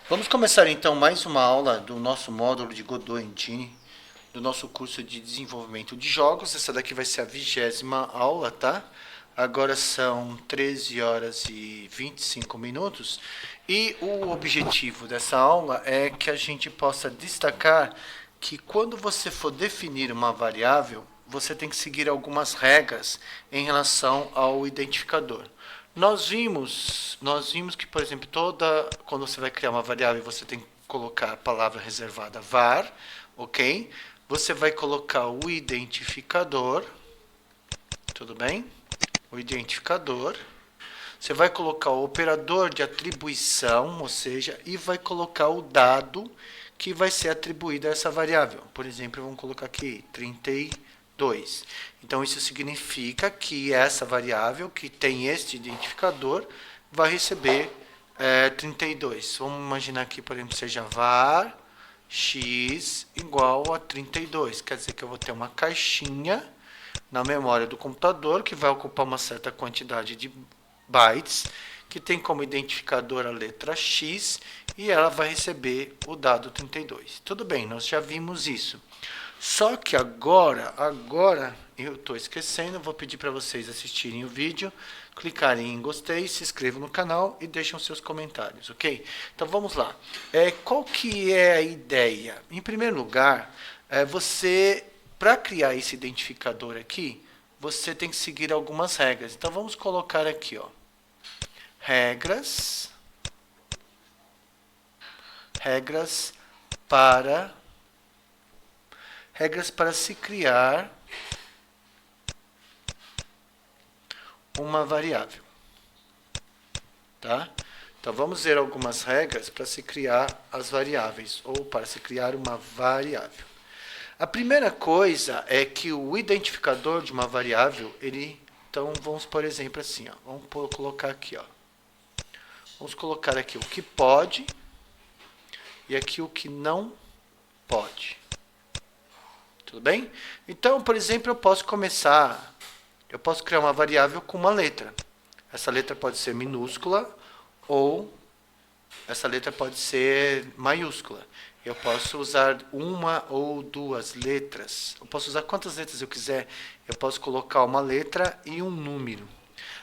Vamos começar então mais uma aula do nosso módulo de Godot Engine, do nosso curso de desenvolvimento de jogos. Essa daqui vai ser a 20ª aula, tá? Agora são 13 horas e 25 minutos e o objetivo dessa aula é que a gente possa destacar que quando você for definir uma variável, você tem que seguir algumas regras em relação ao identificador. Nós vimos que, por exemplo, quando você vai criar uma variável, você tem que colocar a palavra reservada var, ok? Você vai colocar o identificador, tudo bem? O identificador. Você vai colocar o operador de atribuição, ou seja, e vai colocar o dado que vai ser atribuído a essa variável. Por exemplo, vamos colocar aqui 32. Então, isso significa que essa variável, que tem este identificador, vai receber 32. Vamos imaginar que, por exemplo, seja var x igual a 32. Quer dizer que eu vou ter uma caixinha na memória do computador que vai ocupar uma certa quantidade de bytes, que tem como identificador a letra X, e ela vai receber o dado 32. Tudo bem, nós já vimos isso. Só que agora eu estou esquecendo, vou pedir para vocês assistirem o vídeo, clicarem em gostei, se inscrevam no canal e deixem seus comentários, ok? Então vamos lá. Qual que é a ideia? Em primeiro lugar, para criar esse identificador aqui, você tem que seguir algumas regras. Então vamos colocar aqui, ó, regras para se criar uma variável, tá? Então vamos ver algumas regras para se criar as variáveis ou para se criar uma variável. A primeira coisa é que o identificador de uma variável, então vamos por exemplo assim, ó, vamos colocar aqui, ó. Vamos colocar aqui o que pode e aqui o que não pode. Tudo bem? Então, por exemplo, eu posso criar uma variável com uma letra. Essa letra pode ser minúscula ou essa letra pode ser maiúscula. Eu posso usar uma ou duas letras. Eu posso usar quantas letras eu quiser. Eu posso colocar uma letra e um número.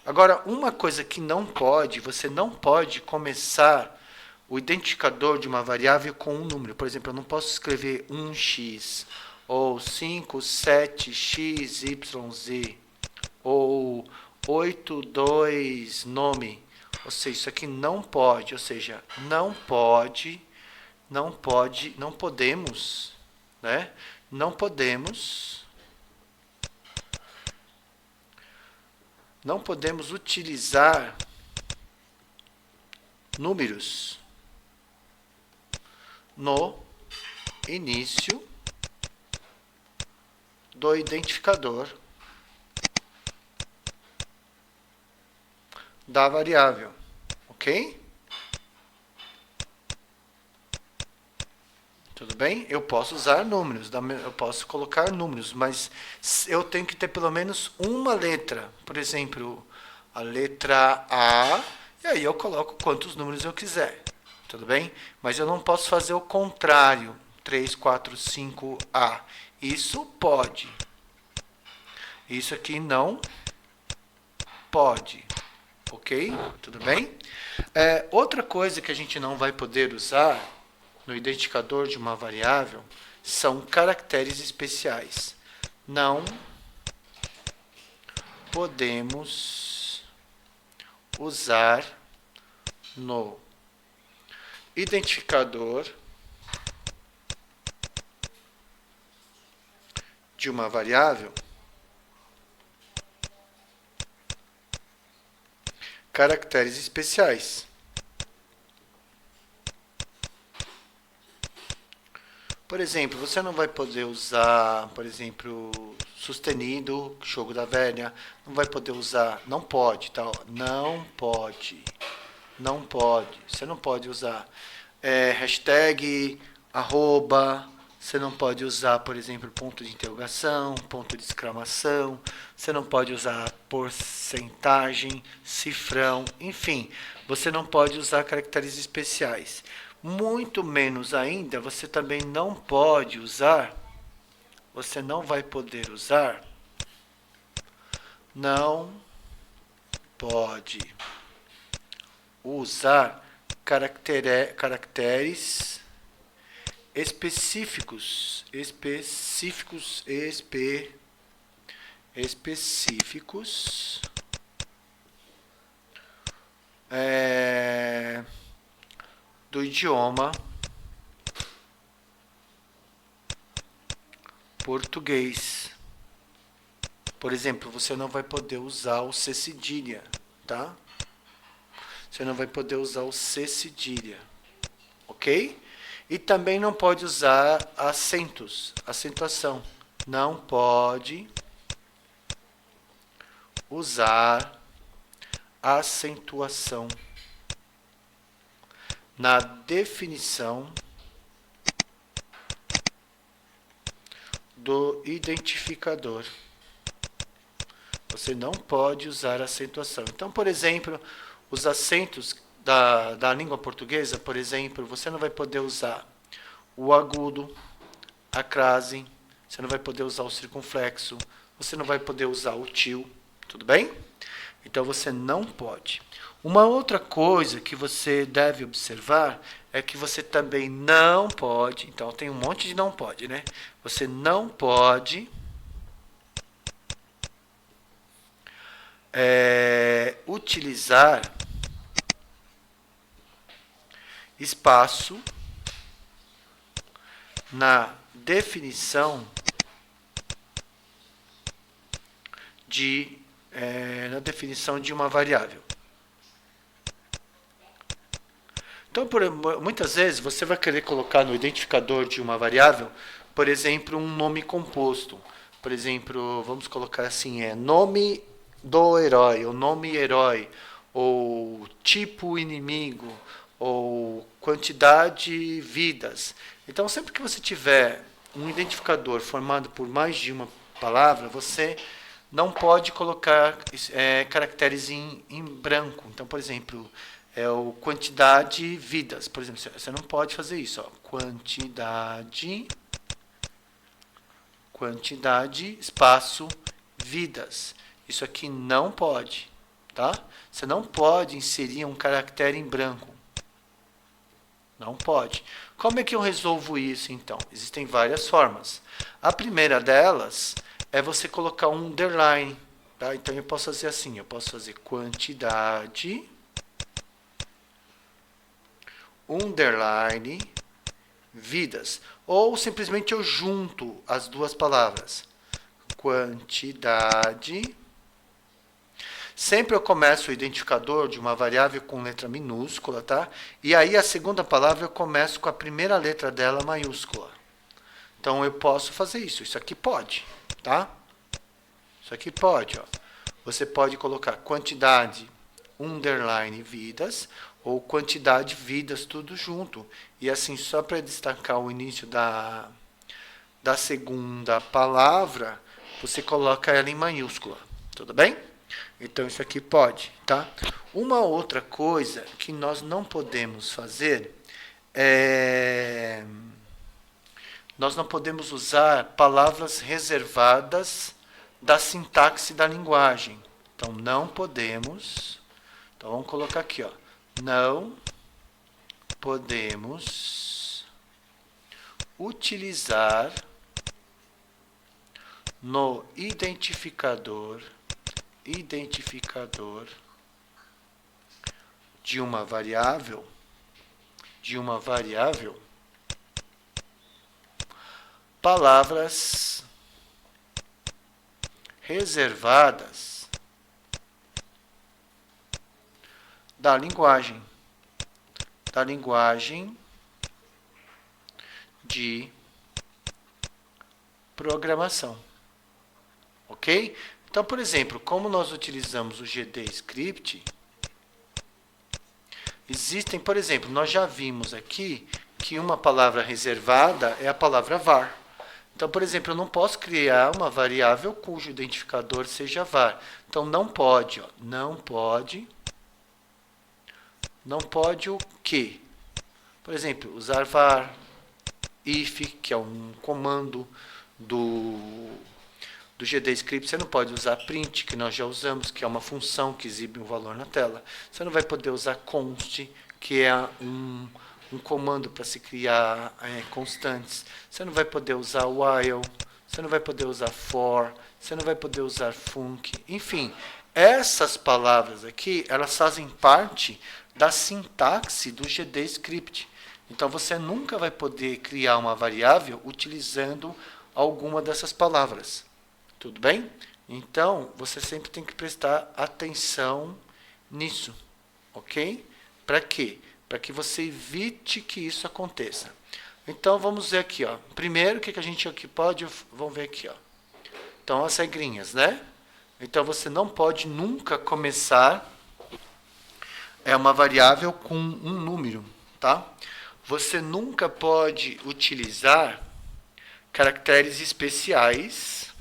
Agora, uma coisa que não pode, você não pode começar o identificador de uma variável com um número. Por exemplo, eu não posso escrever 1x, ou 5, 7, x, y, z, ou 8, 2, nome. Ou seja, isso aqui não pode, ou seja, não podemos, né? Não podemos utilizar números no início do identificador da variável, ok? Tudo bem? Eu posso usar números, eu posso colocar números, mas eu tenho que ter pelo menos uma letra. Por exemplo, a letra A, e aí eu coloco quantos números eu quiser. Tudo bem? Mas eu não posso fazer o contrário, 3, 4, 5A. Isso pode. Isso aqui não pode. Ok? Tudo bem? Outra coisa que a gente não vai poder usar no identificador de uma variável são caracteres especiais. Não podemos usar no identificador de uma variável caracteres especiais. Por exemplo, você não vai poder usar, por exemplo, sustenido, jogo da velha, não vai poder usar, não pode, tal, não pode, você não pode usar hashtag, arroba, você não pode usar, por exemplo, ponto de interrogação, ponto de exclamação, você não pode usar porcentagem, cifrão, enfim, você não pode usar caracteres especiais. Muito menos ainda, você também não pode usar, você não vai poder usar, não pode usar caracteres específicos, do idioma português. Por exemplo, você não vai poder usar o C cedilha, tá? Você não vai poder usar o C cedilha, ok? E também não pode usar acentos, acentuação. Não pode usar acentuação na definição do identificador. Você não pode usar acentuação. Então, por exemplo, os acentos da língua portuguesa, por exemplo, você não vai poder usar o agudo, a crase, você não vai poder usar o circunflexo, você não vai poder usar o til, tudo bem? Então, você não pode. Uma outra coisa que você deve observar é que você também não pode, então tem um monte de não pode, né? Você não pode utilizar espaço na definição de uma variável. Então, muitas vezes, você vai querer colocar no identificador de uma variável, por exemplo, um nome composto. Por exemplo, vamos colocar assim, nome do herói, ou nome herói, ou tipo inimigo, ou quantidade vidas. Então, sempre que você tiver um identificador formado por mais de uma palavra, você não pode colocar caracteres em branco. Então, por exemplo, o quantidade vidas. Por exemplo, você não pode fazer isso. Ó. Quantidade, espaço, vidas. Isso aqui não pode. Tá? Você não pode inserir um caractere em branco. Não pode. Como é que eu resolvo isso, então? Existem várias formas. A primeira delas é você colocar um underline. Tá? Então, eu posso fazer assim. Eu posso fazer quantidade, underline, vidas. Ou simplesmente eu junto as duas palavras. Quantidade. Sempre eu começo o identificador de uma variável com letra minúscula, tá? E aí a segunda palavra eu começo com a primeira letra dela maiúscula. Então eu posso fazer isso. Isso aqui pode, tá? Isso aqui pode, ó. Você pode colocar quantidade, underline, vidas, ou quantidade, vidas, tudo junto. E assim, só para destacar o início da segunda palavra, você coloca ela em maiúscula. Tudo bem? Então, isso aqui pode, tá? Uma outra coisa que nós não podemos fazer é... Nós não podemos usar palavras reservadas da sintaxe da linguagem. Então, não podemos... Então, vamos colocar aqui, ó. Não podemos utilizar no identificador de uma variável palavras reservadas da linguagem de programação. Ok? Então, por exemplo, como nós utilizamos o GD Script, existem, por exemplo, nós já vimos aqui que uma palavra reservada é a palavra var. Então, por exemplo, eu não posso criar uma variável cujo identificador seja var. Então, não pode, ó, não pode o quê? Por exemplo, usar var, if, que é um comando do GDScript. Você não pode usar print, que nós já usamos, que é uma função que exibe um valor na tela. Você não vai poder usar const, que é um comando para se criar constantes. Você não vai poder usar while, você não vai poder usar for, você não vai poder usar func. Enfim, essas palavras aqui, elas fazem parte da sintaxe do GDScript. Então, você nunca vai poder criar uma variável utilizando alguma dessas palavras. Tudo bem? Então, você sempre tem que prestar atenção nisso. Ok? Para quê? Para que você evite que isso aconteça. Então, vamos ver aqui, ó. Primeiro, o que a gente aqui pode... Vamos ver aqui, ó. Então, as regrinhas, né? Então, você não pode nunca começar uma variável com um número, tá? Você nunca pode utilizar caracteres especiais.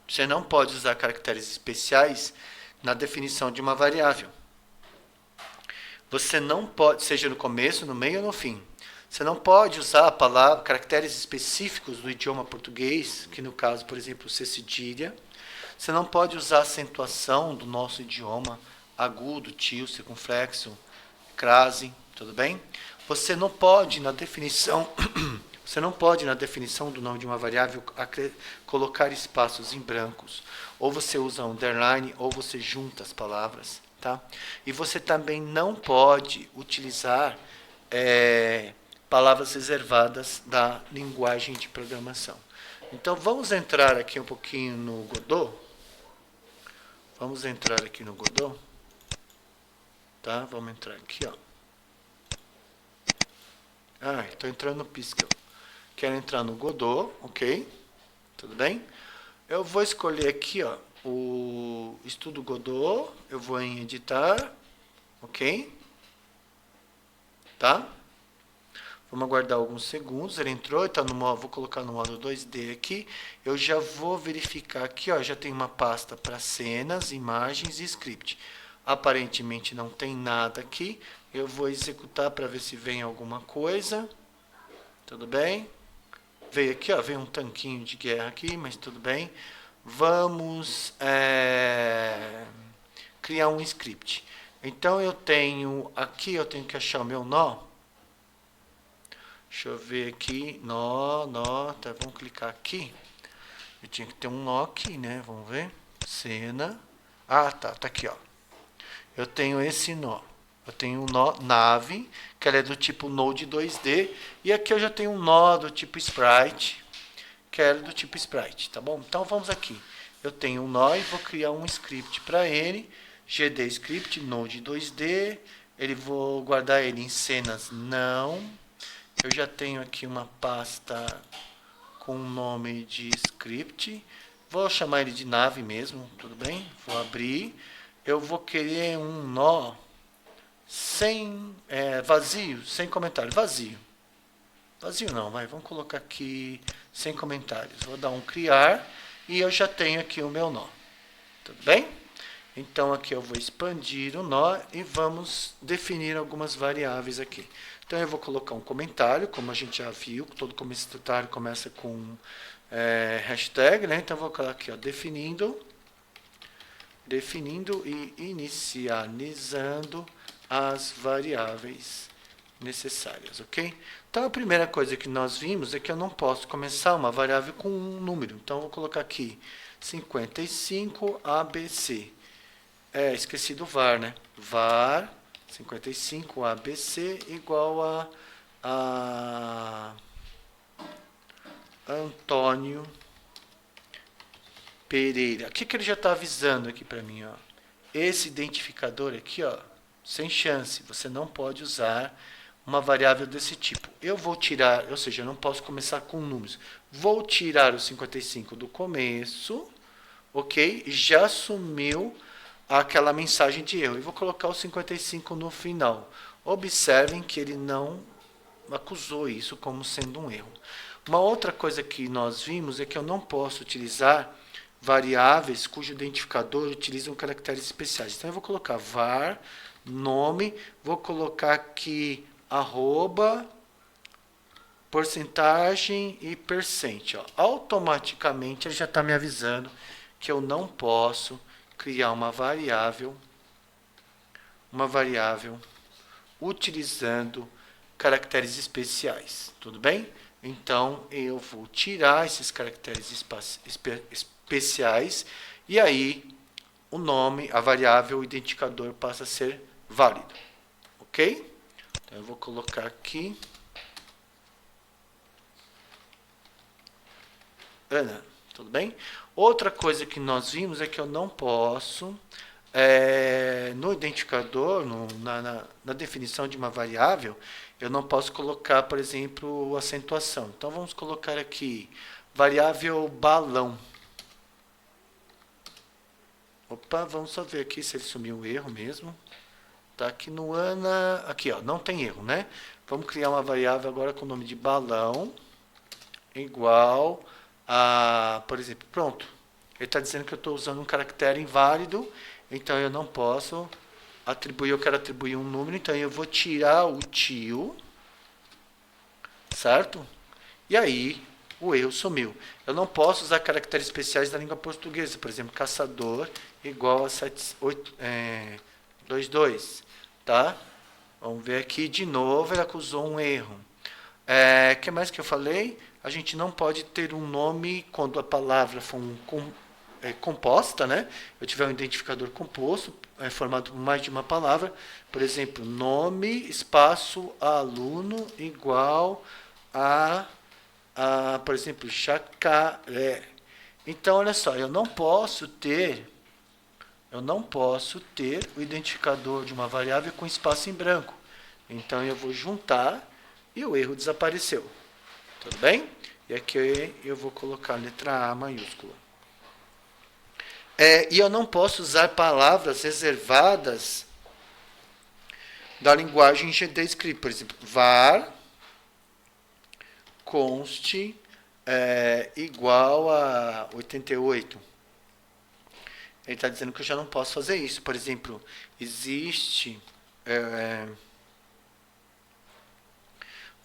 Você não pode usar caracteres especiais na definição de uma variável. Você não pode, seja no começo, no meio ou no fim. Você não pode usar a palavra, caracteres específicos do idioma português, que no caso, por exemplo, C cedilha. Você não pode usar a acentuação do nosso idioma, agudo, tio, circunflexo, crase, tudo bem? Você não pode, na definição, do nome de uma variável, colocar espaços em brancos. Ou você usa underline, ou você junta as palavras. Tá? E você também não pode utilizar palavras reservadas da linguagem de programação. Então, vamos entrar aqui um pouquinho no Godot. Vamos entrar aqui no Godot. Tá? Vamos entrar aqui, ó. Estou entrando no Piscal. Quero entrar no Godot, ok? Tudo bem? Eu vou escolher aqui, ó, o estudo Godot. Eu vou em editar, ok? Tá? Vamos aguardar alguns segundos. Ele entrou, tá no modo, vou colocar no modo 2D aqui. Eu já vou verificar aqui, ó, já tem uma pasta para cenas, imagens e script. Aparentemente não tem nada aqui. Eu vou executar para ver se vem alguma coisa. Tudo bem? Veio aqui, ó, veio um tanquinho de guerra aqui, mas tudo bem. Vamos criar um script. Então eu tenho aqui, eu tenho que achar o meu nó. Deixa eu ver aqui, nó, tá, vamos clicar aqui. Eu tinha que ter um nó aqui, né? Vamos ver. Cena. Tá aqui, ó. Eu tenho esse nó. Eu tenho um nó nave, que ela é do tipo Node 2D. E aqui eu já tenho um nó do tipo Sprite, que é do tipo Sprite, tá bom? Então vamos aqui. Eu tenho um nó e vou criar um script para ele. GDScript Node 2D. Vou guardar ele em cenas não. Eu já tenho aqui uma pasta com o nome de script. Vou chamar ele de nave mesmo, tudo bem? Vou abrir. Eu vou querer um nó sem vazio, sem comentário, vazio. Vazio não, vamos colocar aqui sem comentários. Vou dar um criar e eu já tenho aqui o meu nó. Tudo bem? Então aqui eu vou expandir o nó e vamos definir algumas variáveis aqui. Então eu vou colocar um comentário, como a gente já viu, todo comentário começa com hashtag, né? Então eu vou colocar aqui, ó, definindo e inicializando as variáveis necessárias, ok? Então a primeira coisa que nós vimos é que eu não posso começar uma variável com um número. Então eu vou colocar aqui 55 ABC. Esqueci do var, né? Var 55 ABC igual a Antônio Pereira. O que ele já está avisando aqui para mim, ó? Esse identificador aqui, ó, sem chance, você não pode usar uma variável desse tipo. Eu vou tirar, ou seja, eu não posso começar com números. Vou tirar o 55 do começo, ok? Já sumiu aquela mensagem de erro. E vou colocar o 55 no final. Observem que ele não acusou isso como sendo um erro. Uma outra coisa que nós vimos é que eu não posso utilizar variáveis cujo identificador utilizam caracteres especiais. Então eu vou colocar var, nome, vou colocar aqui arroba, porcentagem e percent. Ó. Automaticamente ele já está me avisando que eu não posso criar uma variável utilizando caracteres especiais, tudo bem? Então, eu vou tirar esses caracteres especiais e aí o nome, a variável, o identificador passa a ser válido, ok? Então, eu vou colocar aqui Ana, tudo bem? Outra coisa que nós vimos é que eu não posso, no identificador, na definição de uma variável, eu não posso colocar, por exemplo, acentuação. Então, vamos colocar aqui, variável balão. Opa, vamos só ver aqui se ele sumiu o erro mesmo. Tá aqui no Ana, aqui ó, não tem erro, né? Vamos criar uma variável agora com o nome de balão, igual a, por exemplo, pronto. Ele está dizendo que eu estou usando um caractere inválido, então eu não posso atribuir, eu quero atribuir um número, então eu vou tirar o tio, certo? E aí o erro sumiu. Eu não posso usar caracteres especiais da língua portuguesa, por exemplo, caçador igual a 22, tá? Vamos ver aqui de novo, ele acusou um erro. O que mais que eu falei? A gente não pode ter um nome quando a palavra for composta, né? Eu tiver um identificador composto, formado por mais de uma palavra, por exemplo, nome, espaço, aluno, igual a por exemplo, chacaré. Então, olha só, eu não posso ter o identificador de uma variável com espaço em branco. Então, eu vou juntar e o erro desapareceu. Tudo bem? E aqui eu vou colocar a letra A maiúscula. E eu não posso usar palavras reservadas da linguagem GDScript. Por exemplo, var const igual a 88. Ele está dizendo que eu já não posso fazer isso. Por exemplo, existe...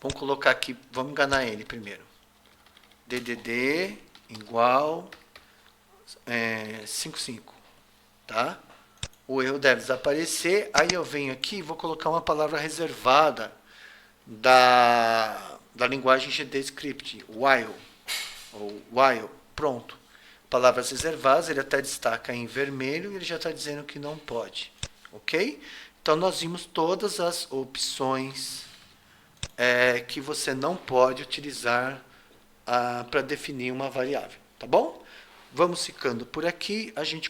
vamos colocar aqui, vamos enganar ele primeiro. DDD igual 55, tá? O erro deve desaparecer. Aí eu venho aqui e vou colocar uma palavra reservada da linguagem GDScript, while, ou while, pronto. Palavras reservadas, ele até destaca em vermelho e ele já está dizendo que não pode, ok? Então, nós vimos todas as opções que você não pode utilizar para definir uma variável, tá bom? Vamos ficando por aqui, a gente